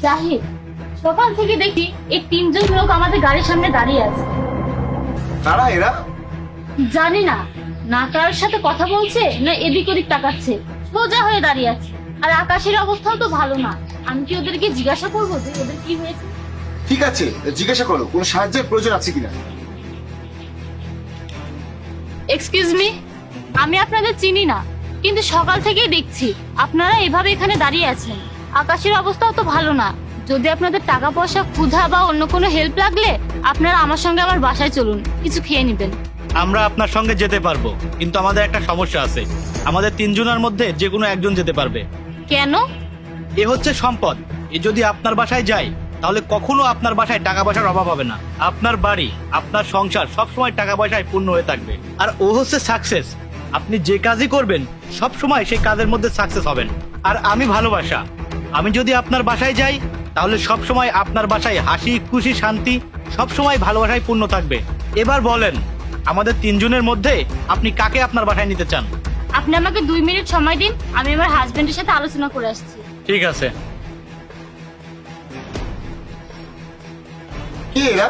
জাহিদ, সকাল থেকে দেখি এই তিনজন লোক আমাদের গাড়ির সামনে দাঁড়িয়ে আছে। কারা এরা? জানি না, না কারোর সাথে কথা বলছে না এদিক ওদিক তাকাচ্ছে, সোজা হয়ে দাঁড়িয়ে আছে। আর আকাশের অবস্থাও তো ভালো না। আমি কি ওদেরকে জিজ্ঞাসা করবো যে ওদের কি হয়েছে? ঠিক আছে, জিজ্ঞাসা করো কোনো সাহায্যের প্রয়োজন আছে কিনা। এক্সকিউজ মি, আমি আপনাদের চিনি না, কিন্তু সকাল থেকেই দেখছি আপনারা এভাবে এখানে দাঁড়িয়ে আছেন। আকাশের অবস্থাও তো ভালো না। যদি আপনাদের টাকা পয়সা, ক্ষুধা বা অন্য কোনো হেল্প লাগলে আপনারা আমার সঙ্গে আমার বাসায় চলুন, কিছু খেয়ে নেবেন। আমরা আপনার সঙ্গে যেতে পারবো, কিন্তু আমাদের একটা সমস্যা আছে। আমাদের তিনজনের মধ্যে যে কোনো একজন যেতে পারবে। কেন? এ হচ্ছে সম্পদ। এ যদি আপনার বাসায় যায় তাহলে কখনো আপনার বাসায় টাকা পয়সার অভাব হবে না। আপনার বাড়ি, আপনার সংসার সবসময় টাকা পয়সায় পূর্ণ হয়ে থাকবে। আর ও হচ্ছে সাকসেস। আপনি যে কাজই করবেন সবসময় সেই কাজের মধ্যে সাকসেস হবেন। আর আমি ভালোবাসা। আমি যদি আপনার বাসায় যাই তাহলে সবসময় আপনার বাসায় হাসি, খুশি, শান্তি সবসময় ভালোবাসায় পূর্ণ থাকবে। এবার বলেন, আমাদের তিনজনের মধ্যে আপনি কাকে আপনার বাসায় নিতে চান? আপনি আমাকে 2 মিনিট সময় দিন, আমি আমার হাজবেন্ডের সাথে আলোচনা করে আসছি। ঠিক আছে। কি এরা?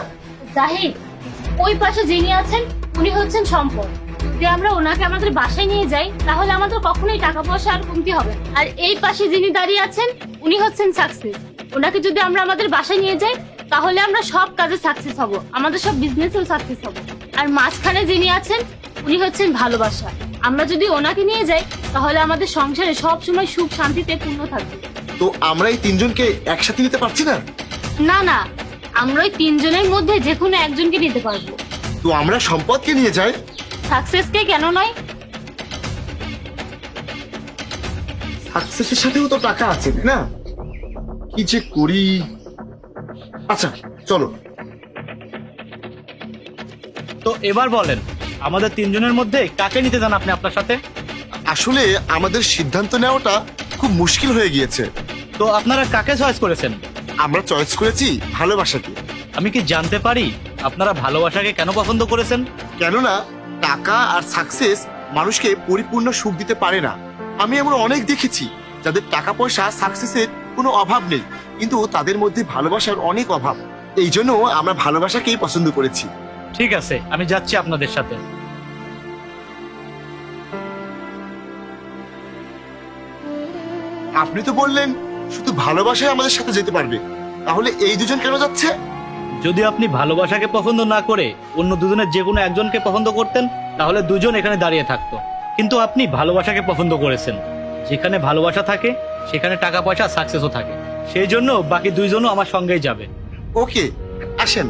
জাহিদ, ওই পাশে যিনি আছেন উনি হচ্ছেন সম্পদ। যদি আমরা ওনাকে আমাদের বাসায় নিয়ে যাই তাহলে আমাদের কখনোই টাকা পয়সা আর কমতি হবে না। আর এই পাশে যিনি দাঁড়িয়ে আছেন উনি হচ্ছেন সাকসেস। ওনাকে যদি আমরা আমাদের বাসায় নিয়ে যাই তাহলে আমরা সব কাজে সাকসেস হব, আমাদের সব বিজনেসেও সাকসেস হব। আর মাঝখানে যিনি আছেন উনি হচ্ছেন ভালোবাসা। আমরা যদি ওনাকে নিয়ে যাই তাহলে আমাদের সংসারে সব সময় সুখ শান্তিতে পূর্ণ থাকবে। তো আমরা এই তিনজনকে একসাথে নিতে পারছি না? না না, আমরা ওই তিনজনের মধ্যে যে কোনো একজনকে নিতে পারবো। তো আমরা সম্পদকে নিয়ে যাই। সাকসেসকে কেন নয়? সাকসেসের সাথেও তো টাকা আছে, তাই না? কি যে করি। আচ্ছা চলো। তো এবার বলেন, আমাদের তিনজনের মধ্যে কাকে নিতে চান আপনি আপনার সাথে? আসলে আমাদের সিদ্ধান্ত নেওয়াটা খুব মুশকিল হয়ে গিয়েছে। তো আপনারা কাকে চয়েস করেছেন? আমরা চয়েস করেছি ভালোবাসাকে। আমি কি জানতে পারি আপনারা ভালোবাসাকে কেন পছন্দ করেছেন? কেননা টাকা আর সাকসেস মানুষকে পরিপূর্ণ সুখ দিতে পারে না। আমি এমন অনেক দেখেছি যাদের টাকা পয়সা, সাকসেসের কোনো অভাব নেই, কিন্তু তাদের মধ্যে ভালোবাসার অনেক অভাব। এই জন্য আমরা ভালোবাসাকেই পছন্দ করেছি। ঠিক আছে, আমি যাচ্ছি আপনাদের সাথে। আপনি তো বললেন শুধু ভালোবাসায় আমাদের সাথে যেতে পারবে, তাহলে এই দুজন কেন যাচ্ছে? যদি আপনি ভালোবাসাকে পছন্দ না করে অন্য দুজনের যে কোনো একজনকে পছন্দ করতেন তাহলে দুজন এখানে দাঁড়িয়ে থাকতো। কিন্তু আপনি ভালোবাসাকে পছন্দ করেছেন। যেখানে ভালোবাসা থাকে সেখানে টাকা পয়সা, সাকসেসও থাকে। সেই জন্য বাকি দুইজনও আমার সঙ্গেই যাবে। ওকে, আসেন।